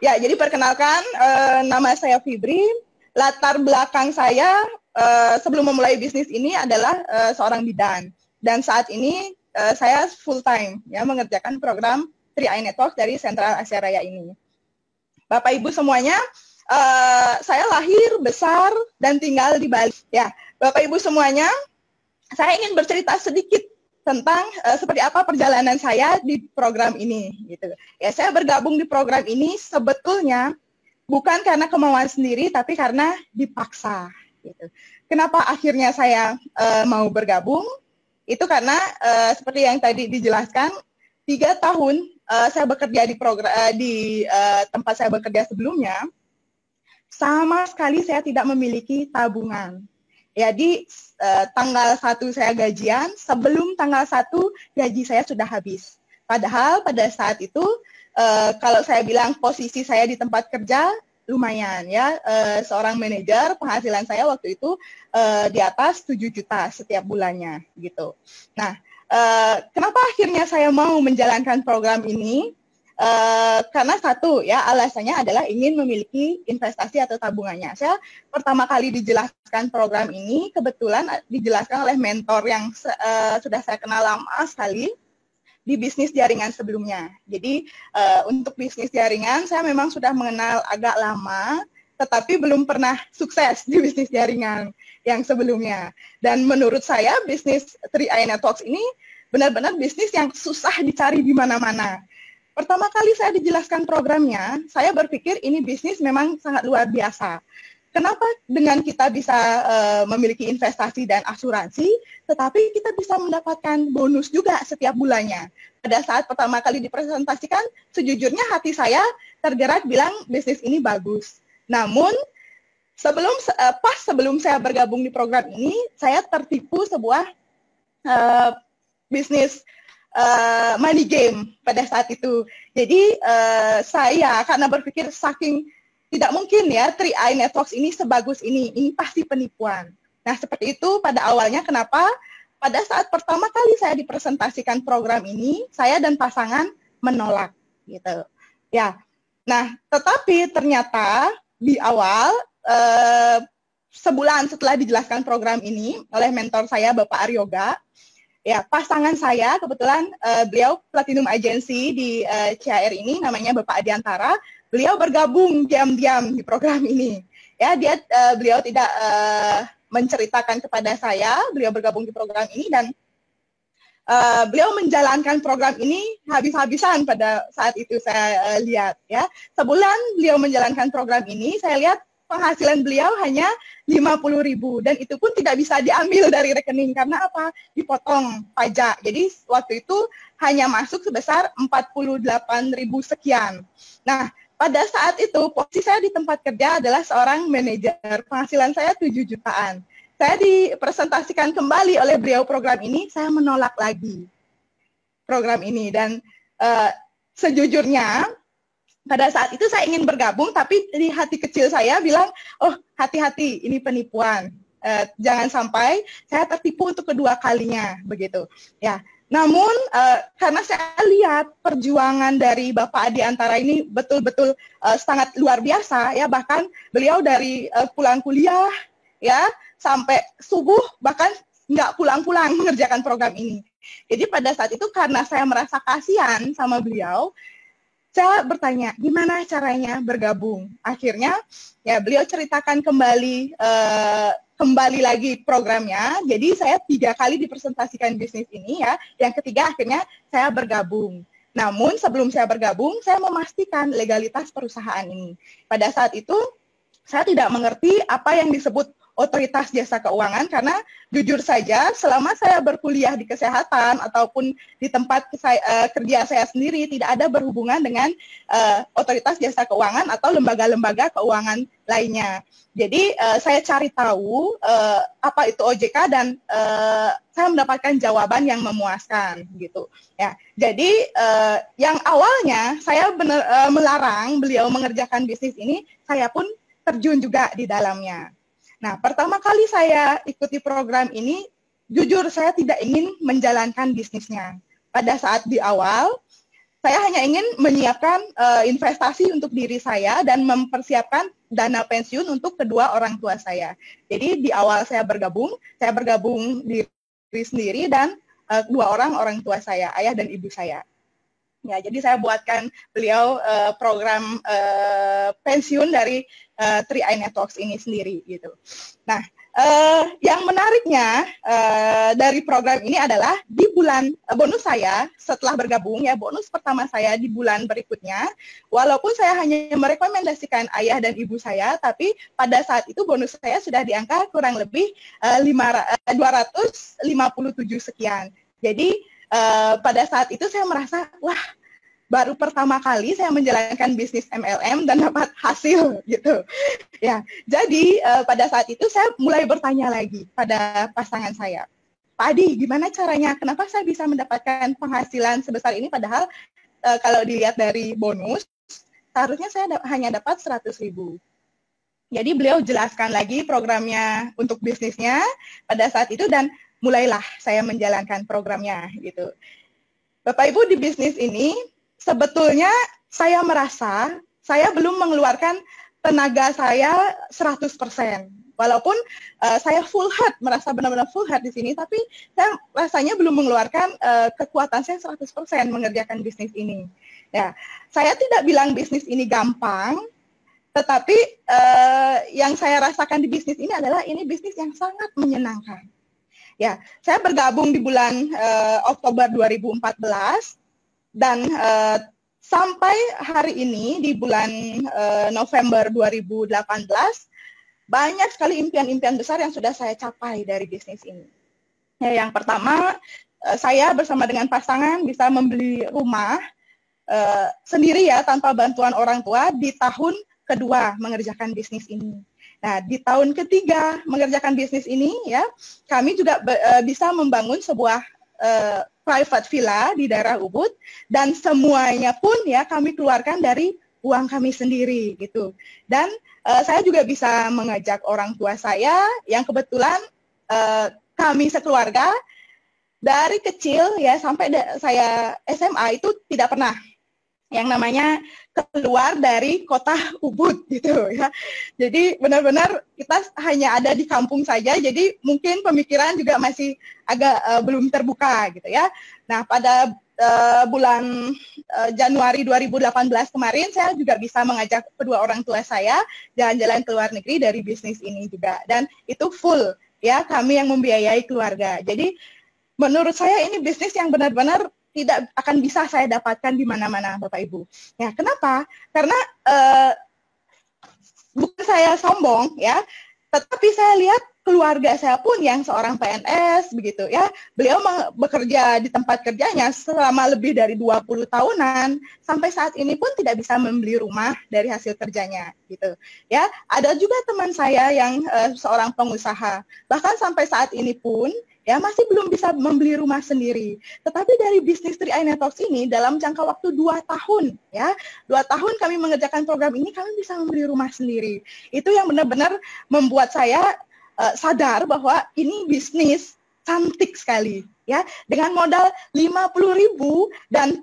Ya, jadi perkenalkan, nama saya Fibri. Latar belakang saya sebelum memulai bisnis ini adalah seorang bidan. Dan saat ini saya full time ya mengerjakan program 3i Network dari Sentral Asia Raya ini. Bapak Ibu semuanya, saya lahir, besar, dan tinggal di Bali. Ya, Bapak Ibu semuanya, saya ingin bercerita sedikit tentang seperti apa perjalanan saya di program ini gitu. Ya, saya bergabung di program ini sebetulnya bukan karena kemauan sendiri tapi karena dipaksa gitu. Kenapa akhirnya saya mau bergabung? Itu karena seperti yang tadi dijelaskan, 3 tahun saya bekerja di program di tempat saya bekerja sebelumnya, sama sekali saya tidak memiliki tabungan. Jadi tanggal 1 saya gajian, sebelum tanggal 1 gaji saya sudah habis. Padahal pada saat itu kalau saya bilang posisi saya di tempat kerja lumayan ya, seorang manajer, penghasilan saya waktu itu di atas 7 juta setiap bulannya gitu. Nah, kenapa akhirnya saya mau menjalankan program ini? Karena satu ya, alasannya adalah ingin memiliki investasi atau tabungannya. Saya pertama kali dijelaskan program ini kebetulan dijelaskan oleh mentor yang sudah saya kenal lama sekali di bisnis jaringan sebelumnya. Jadi untuk bisnis jaringan saya memang sudah mengenal agak lama, tetapi belum pernah sukses di bisnis jaringan yang sebelumnya. Dan menurut saya bisnis 3i Networks ini benar-benar bisnis yang susah dicari di mana-mana. Pertama kali saya dijelaskan programnya, saya berpikir ini bisnis memang sangat luar biasa. Kenapa dengan kita bisa memiliki investasi dan asuransi, tetapi kita bisa mendapatkan bonus juga setiap bulannya. Pada saat pertama kali dipresentasikan, sejujurnya hati saya tergerak bilang bisnis ini bagus. Namun, sebelum saya bergabung di program ini, saya tertipu sebuah bisnis money game pada saat itu. Jadi saya karena berpikir saking tidak mungkin ya 3i Networks ini sebagus ini pasti penipuan. Nah seperti itu pada awalnya kenapa pada saat pertama kali saya dipresentasikan program ini, saya dan pasangan menolak gitu. Ya, nah tetapi ternyata di awal sebulan setelah dijelaskan program ini oleh mentor saya Bapak Aryoga, ya, pasangan saya kebetulan beliau Platinum Agency di CHR ini namanya Bapak Adiantara. Beliau bergabung diam-diam di program ini. Ya, beliau tidak menceritakan kepada saya, beliau bergabung di program ini dan beliau menjalankan program ini habis-habisan pada saat itu saya lihat ya. Sebulan beliau menjalankan program ini, saya lihat penghasilan beliau hanya 50.000 dan itu pun tidak bisa diambil dari rekening karena apa? Dipotong pajak. Jadi waktu itu hanya masuk sebesar 48.000 sekian. Nah, pada saat itu posisi saya di tempat kerja adalah seorang manajer. Penghasilan saya 7 jutaan. Saya dipresentasikan kembali oleh beliau program ini, saya menolak lagi program ini dan sejujurnya pada saat itu saya ingin bergabung, tapi di hati kecil saya bilang, oh hati-hati, ini penipuan. Jangan sampai saya tertipu untuk kedua kalinya, begitu. Ya, namun karena saya lihat perjuangan dari Bapak Adiantara ini betul-betul sangat luar biasa, ya bahkan beliau dari pulang kuliah, ya sampai subuh bahkan nggak pulang-pulang mengerjakan program ini. Jadi pada saat itu karena saya merasa kasihan sama beliau, saya bertanya, gimana caranya bergabung? Akhirnya, ya beliau ceritakan kembali lagi programnya. Jadi saya 3 kali dipresentasikan bisnis ini ya. Yang ketiga akhirnya saya bergabung. Namun sebelum saya bergabung, saya memastikan legalitas perusahaan ini. Pada saat itu, saya tidak mengerti apa yang disebut otoritas jasa keuangan karena jujur saja selama saya berkuliah di kesehatan ataupun di tempat kerja saya sendiri tidak ada berhubungan dengan otoritas jasa keuangan atau lembaga-lembaga keuangan lainnya. Jadi saya cari tahu apa itu OJK dan saya mendapatkan jawaban yang memuaskan gitu. Ya, jadi yang awalnya saya melarang beliau mengerjakan bisnis ini, saya pun terjun juga di dalamnya. Nah, pertama kali saya ikuti program ini, jujur saya tidak ingin menjalankan bisnisnya. Pada saat di awal, Saya hanya ingin menyiapkan investasi untuk diri saya dan mempersiapkan dana pensiun untuk kedua orang tua saya. Jadi di awal saya bergabung diri sendiri dan dua orang tua saya, ayah dan ibu saya. Ya, jadi saya buatkan beliau program pensiun dari 3i Networks ini sendiri gitu. Nah, yang menariknya dari program ini adalah di bulan bonus saya setelah bergabung, ya bonus pertama saya di bulan berikutnya, walaupun saya hanya merekomendasikan ayah dan ibu saya, tapi pada saat itu bonus saya sudah di angka kurang lebih 257 sekian. Jadi pada saat itu saya merasa, wah, baru pertama kali saya menjalankan bisnis MLM dan dapat hasil gitu. Ya, jadi pada saat itu saya mulai bertanya lagi pada pasangan saya, Pak Adi, gimana caranya? Kenapa saya bisa mendapatkan penghasilan sebesar ini? Padahal kalau dilihat dari bonus, seharusnya saya hanya dapat 100.000. Jadi beliau jelaskan lagi programnya untuk bisnisnya pada saat itu dan mulailah saya menjalankan programnya gitu. Bapak Ibu, di bisnis ini sebetulnya saya merasa saya belum mengeluarkan tenaga saya 100%. Walaupun saya full heart, merasa benar-benar full heart di sini, tapi saya rasanya belum mengeluarkan kekuatan saya 100% mengerjakan bisnis ini. Ya, saya tidak bilang bisnis ini gampang, tetapi yang saya rasakan di bisnis ini adalah ini bisnis yang sangat menyenangkan. Ya, saya bergabung di bulan Oktober 2014 dan sampai hari ini di bulan November 2018 banyak sekali impian-impian besar yang sudah saya capai dari bisnis ini. Ya, yang pertama, saya bersama dengan pasangan bisa membeli rumah sendiri ya tanpa bantuan orang tua di tahun kedua mengerjakan bisnis ini. Nah, di tahun ketiga mengerjakan bisnis ini ya, kami juga bisa membangun sebuah private villa di daerah Ubud dan semuanya pun ya kami keluarkan dari uang kami sendiri gitu. Dan saya juga bisa mengajak orang tua saya yang kebetulan kami sekeluarga dari kecil ya sampai saya SMA itu tidak pernah yang namanya keluar dari kota Ubud gitu ya. Jadi benar-benar kita hanya ada di kampung saja, jadi mungkin pemikiran juga masih agak belum terbuka gitu ya. Nah, pada bulan Januari 2018 kemarin saya juga bisa mengajak kedua orang tua saya jalan-jalan ke luar negeri dari bisnis ini juga. Dan itu full ya, kami yang membiayai keluarga. Jadi menurut saya ini bisnis yang benar-benar tidak akan bisa saya dapatkan di mana-mana, Bapak Ibu. Ya, kenapa? Karena bukan saya sombong, ya, tetapi saya lihat keluarga saya pun yang seorang PNS, begitu ya, beliau bekerja di tempat kerjanya selama lebih dari 20 tahunan, sampai saat ini pun tidak bisa membeli rumah dari hasil kerjanya, gitu. Ya, ada juga teman saya yang seorang pengusaha, bahkan sampai saat ini pun ya masih belum bisa membeli rumah sendiri. Tetapi dari bisnis 3i Networks ini dalam jangka waktu 2 tahun, ya 2 tahun kami mengerjakan program ini, kami bisa membeli rumah sendiri. Itu yang benar-benar membuat saya sadar bahwa ini bisnis cantik sekali, ya dengan modal 50.000 dan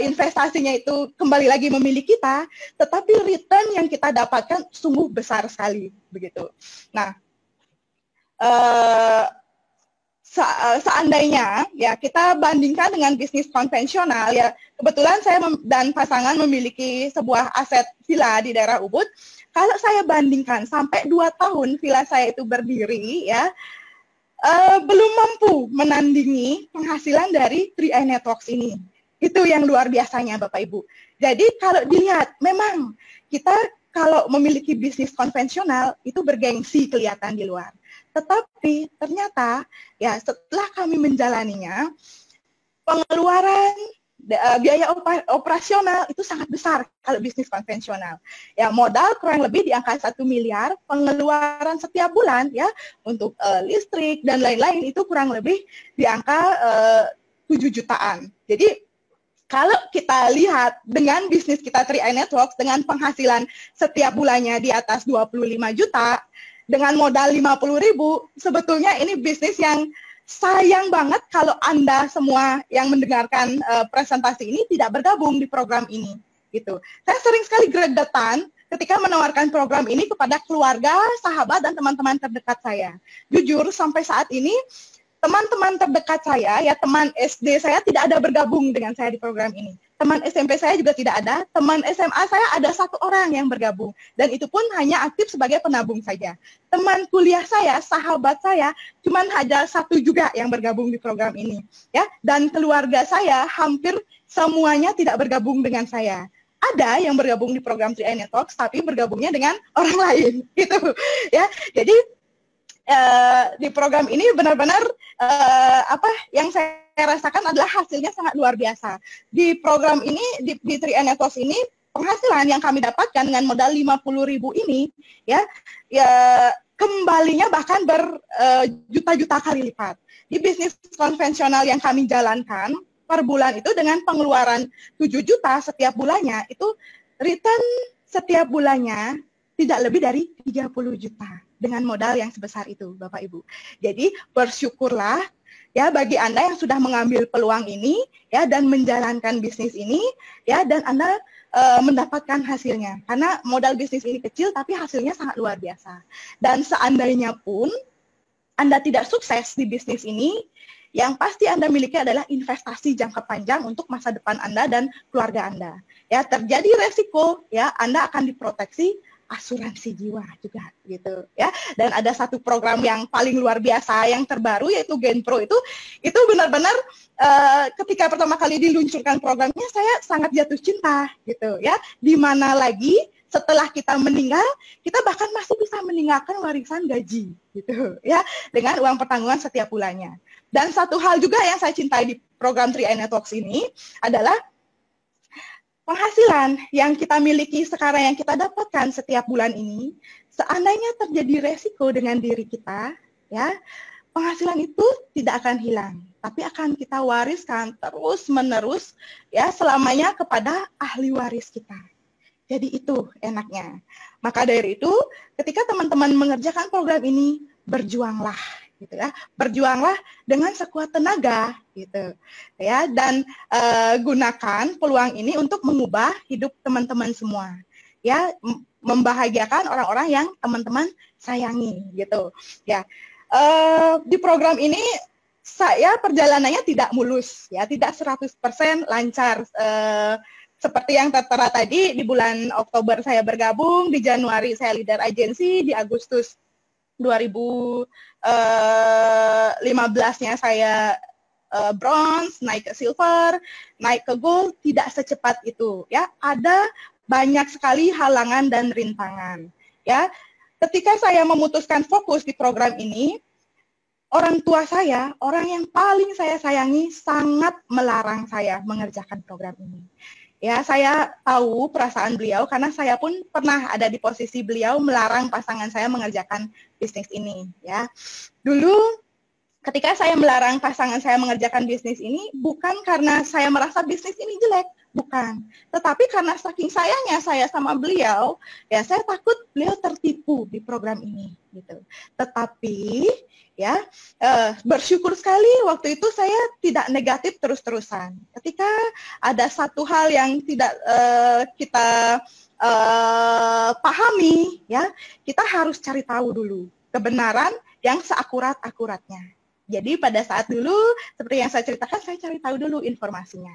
investasinya itu kembali lagi memilih kita, tetapi return yang kita dapatkan sungguh besar sekali, begitu. Nah. Seandainya ya kita bandingkan dengan bisnis konvensional ya, kebetulan saya dan pasangan memiliki sebuah aset villa di daerah Ubud. Kalau saya bandingkan sampai 2 tahun villa saya itu berdiri ya, belum mampu menandingi penghasilan dari 3i Networks ini. Itu yang luar biasanya Bapak Ibu. Jadi kalau dilihat memang kita kalau memiliki bisnis konvensional itu bergengsi kelihatan di luar. Tetapi ternyata ya setelah kami menjalaninya, pengeluaran biaya operasional itu sangat besar kalau bisnis konvensional. Ya modal kurang lebih di angka 1 miliar, pengeluaran setiap bulan ya untuk listrik dan lain-lain itu kurang lebih di angka 7 jutaan. Jadi kalau kita lihat dengan bisnis kita 3i Networks dengan penghasilan setiap bulannya di atas 25 juta, dengan modal 50.000, sebetulnya ini bisnis yang sayang banget kalau Anda semua yang mendengarkan presentasi ini tidak bergabung di program ini. Gitu. Saya sering sekali gregetan ketika menawarkan program ini kepada keluarga, sahabat, dan teman-teman terdekat saya. Jujur, sampai saat ini, teman-teman terdekat saya, ya teman SD saya tidak ada bergabung dengan saya di program ini. Teman SMP saya juga tidak ada, teman SMA saya ada 1 orang yang bergabung. Dan itu pun hanya aktif sebagai penabung saja. Teman kuliah saya, sahabat saya, cuma ada 1 juga yang bergabung di program ini. Ya, dan keluarga saya hampir semuanya tidak bergabung dengan saya. Ada yang bergabung di program 3i Networks, tapi bergabungnya dengan orang lain. Gitu. Ya, jadi di program ini benar-benar apa yang saya rasakan adalah hasilnya sangat luar biasa. Di program ini, di 3i Networks ini, penghasilan yang kami dapatkan dengan modal 50.000 ini, ya kembalinya bahkan berjuta-juta kali lipat. Di bisnis konvensional yang kami jalankan, per bulan itu dengan pengeluaran 7 juta setiap bulannya, itu return setiap bulannya tidak lebih dari 30 juta. Dengan modal yang sebesar itu, Bapak Ibu. Jadi bersyukurlah ya bagi Anda yang sudah mengambil peluang ini ya dan menjalankan bisnis ini ya, dan Anda mendapatkan hasilnya. Karena modal bisnis ini kecil tapi hasilnya sangat luar biasa. Dan seandainya pun Anda tidak sukses di bisnis ini, yang pasti Anda miliki adalah investasi jangka panjang untuk masa depan Anda dan keluarga Anda. Ya, terjadi resiko ya, Anda akan diproteksi asuransi jiwa juga gitu ya. Dan ada satu program yang paling luar biasa yang terbaru yaitu GenPro, itu benar-benar ketika pertama kali diluncurkan programnya saya sangat jatuh cinta gitu ya. Di mana lagi setelah kita meninggal, kita bahkan masih bisa meninggalkan warisan gaji gitu ya, dengan uang pertanggungan setiap bulannya. Dan satu hal juga yang saya cintai di program 3i Networks ini adalah penghasilan yang kita miliki sekarang, yang kita dapatkan setiap bulan ini, seandainya terjadi resiko dengan diri kita, ya, penghasilan itu tidak akan hilang, tapi akan kita wariskan terus-menerus, ya, selamanya kepada ahli waris kita. Jadi itu enaknya. Maka dari itu, ketika teman-teman mengerjakan program ini, berjuanglah. Gitu ya, berjuanglah dengan sekuat tenaga gitu ya, dan gunakan peluang ini untuk mengubah hidup teman-teman semua ya, membahagiakan orang-orang yang teman-teman sayangi gitu ya. Di program ini saya perjalanannya tidak mulus ya, tidak 100% lancar. Seperti yang tertera tadi, di bulan Oktober saya bergabung, di Januari saya leader agensi, di Agustus 2015-nya saya bronze, naik ke silver, naik ke gold, tidak secepat itu ya. Ada banyak sekali halangan dan rintangan ya. Ketika saya memutuskan fokus di program ini, orang tua saya, orang yang paling saya sayangi, sangat melarang saya mengerjakan program ini. Ya, saya tahu perasaan beliau karena saya pun pernah ada di posisi beliau melarang pasangan saya mengerjakan bisnis ini. Ya, dulu ketika saya melarang pasangan saya mengerjakan bisnis ini, bukan karena saya merasa bisnis ini jelek, bukan. Tetapi karena saking sayangnya saya sama beliau, ya saya takut beliau tertipu di program ini, gitu. Tetapi ya, bersyukur sekali waktu itu saya tidak negatif terus-terusan. Ketika ada satu hal yang tidak kita pahami, ya, kita harus cari tahu dulu kebenaran yang seakurat-akuratnya. Jadi pada saat dulu, seperti yang saya ceritakan, saya cari tahu dulu informasinya.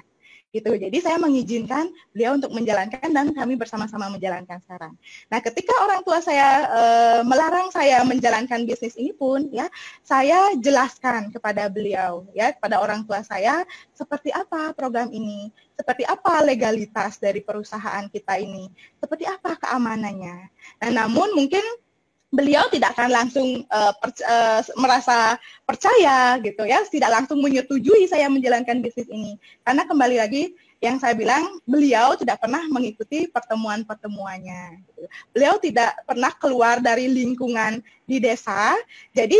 Gitu. Jadi saya mengizinkan beliau untuk menjalankan dan kami bersama-sama menjalankan sekarang. Nah, ketika orang tua saya melarang saya menjalankan bisnis ini pun, ya, saya jelaskan kepada beliau, ya, kepada orang tua saya seperti apa program ini, seperti apa legalitas dari perusahaan kita ini, seperti apa keamanannya. Nah, namun mungkin beliau tidak akan langsung merasa percaya gitu ya, tidak langsung menyetujui saya menjalankan bisnis ini. Karena kembali lagi yang saya bilang, beliau tidak pernah mengikuti pertemuan-pertemuannya. Gitu. Beliau tidak pernah keluar dari lingkungan di desa, jadi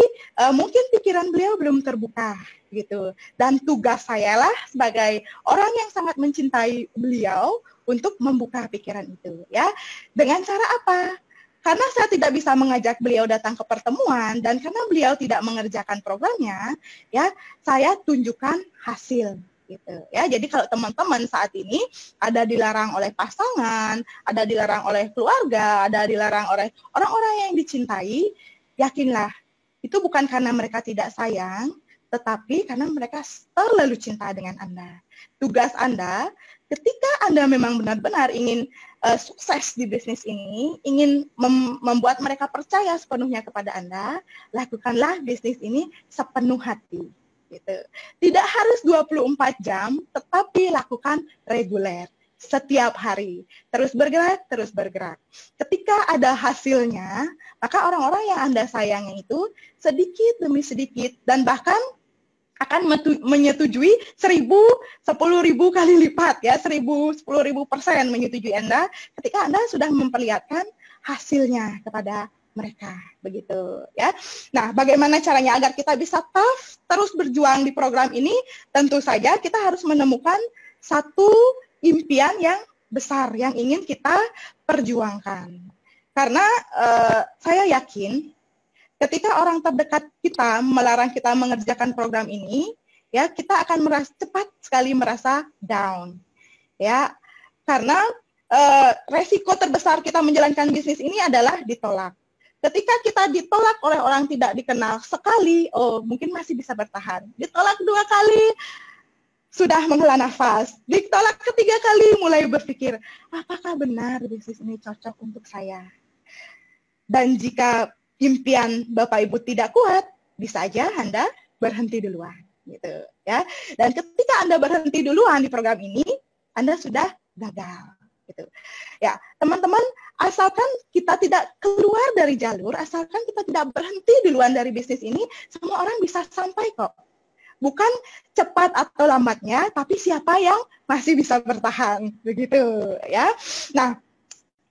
mungkin pikiran beliau belum terbuka gitu. Dan tugas saya lah sebagai orang yang sangat mencintai beliau untuk membuka pikiran itu ya. Dengan cara apa? karena saya tidak bisa mengajak beliau datang ke pertemuan dan karena beliau tidak mengerjakan programnya, ya saya tunjukkan hasil. Gitu ya. Jadi kalau teman-teman saat ini ada dilarang oleh pasangan, ada dilarang oleh keluarga, ada dilarang oleh orang-orang yang dicintai, yakinlah itu bukan karena mereka tidak sayang, tetapi karena mereka terlalu cinta dengan Anda. Tugas Anda ketika Anda memang benar-benar ingin sukses di bisnis ini, ingin membuat mereka percaya sepenuhnya kepada Anda, lakukanlah bisnis ini sepenuh hati. Gitu. Tidak harus 24 jam, tetapi lakukan reguler setiap hari. Terus bergerak, terus bergerak. Ketika ada hasilnya, maka orang-orang yang Anda sayangi itu sedikit demi sedikit dan bahkan akan menyetujui 10.000, 10.000 kali lipat ya, 10.000% menyetujui Anda ketika Anda sudah memperlihatkan hasilnya kepada mereka, begitu ya. Nah, bagaimana caranya agar kita bisa tough terus berjuang di program ini? Tentu saja kita harus menemukan satu impian yang besar yang ingin kita perjuangkan. Karena saya yakin ketika orang terdekat kita melarang kita mengerjakan program ini, ya kita akan cepat sekali merasa down, ya. Karena resiko terbesar kita menjalankan bisnis ini adalah ditolak. Ketika kita ditolak oleh orang tidak dikenal sekali, oh mungkin masih bisa bertahan. Ditolak 2 kali, sudah menghela nafas. Ditolak ketiga kali, mulai berpikir, apakah benar bisnis ini cocok untuk saya? Dan jika impian Bapak Ibu tidak kuat, bisa aja Anda berhenti duluan. Gitu, ya. Dan ketika Anda berhenti duluan di program ini, Anda sudah gagal. Gitu. Ya, teman-teman, asalkan kita tidak keluar dari jalur, asalkan kita tidak berhenti duluan dari bisnis ini, semua orang bisa sampai kok. Bukan cepat atau lambatnya, tapi siapa yang masih bisa bertahan, begitu ya. Nah,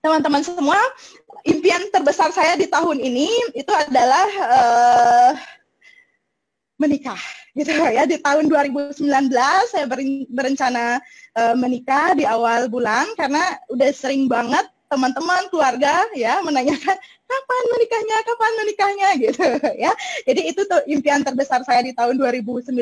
teman-teman semua, impian terbesar saya di tahun ini itu adalah menikah, gitu ya. Di tahun 2019 saya berencana menikah di awal bulan karena udah sering banget teman-teman keluarga ya menanyakan kapan menikahnya gitu ya. Jadi itu tuh impian terbesar saya di tahun 2019.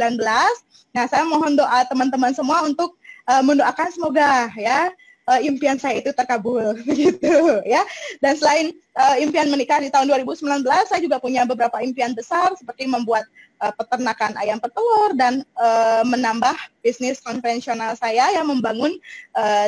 Nah, saya mohon doa teman-teman semua untuk mendoakan semoga ya impian saya itu terkabul begitu ya. Dan selain impian menikah di tahun 2019, saya juga punya beberapa impian besar seperti membuat peternakan ayam petelur dan menambah bisnis konvensional saya yang membangun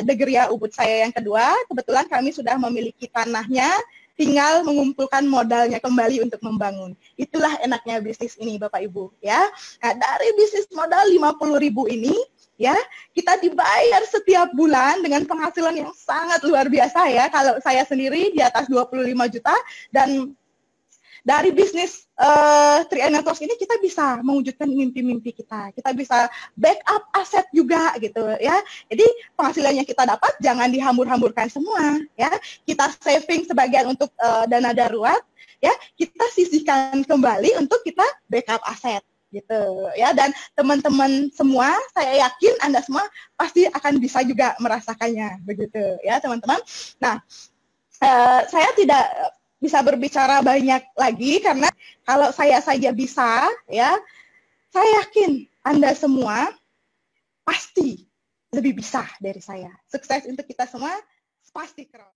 Degeria Ubud saya yang kedua. Kebetulan kami sudah memiliki tanahnya, tinggal mengumpulkan modalnya kembali untuk membangun. Itulah enaknya bisnis ini Bapak Ibu ya. Nah, dari bisnis modal 50.000 ini ya, kita dibayar setiap bulan dengan penghasilan yang sangat luar biasa ya. Kalau saya sendiri di atas 25 juta dan dari bisnis Trianators ini kita bisa mewujudkan mimpi-mimpi kita. Kita bisa backup aset juga gitu ya. Jadi penghasilannya kita dapat jangan dihambur-hamburkan semua ya. Kita saving sebagian untuk dana darurat ya. Kita sisihkan kembali untuk kita backup aset gitu ya. Dan teman-teman semua, saya yakin Anda semua pasti akan bisa juga merasakannya begitu ya teman-teman. Nah, saya tidak bisa berbicara banyak lagi karena kalau saya saja bisa ya, saya yakin Anda semua pasti lebih bisa dari saya. Sukses untuk kita semua, pasti keren.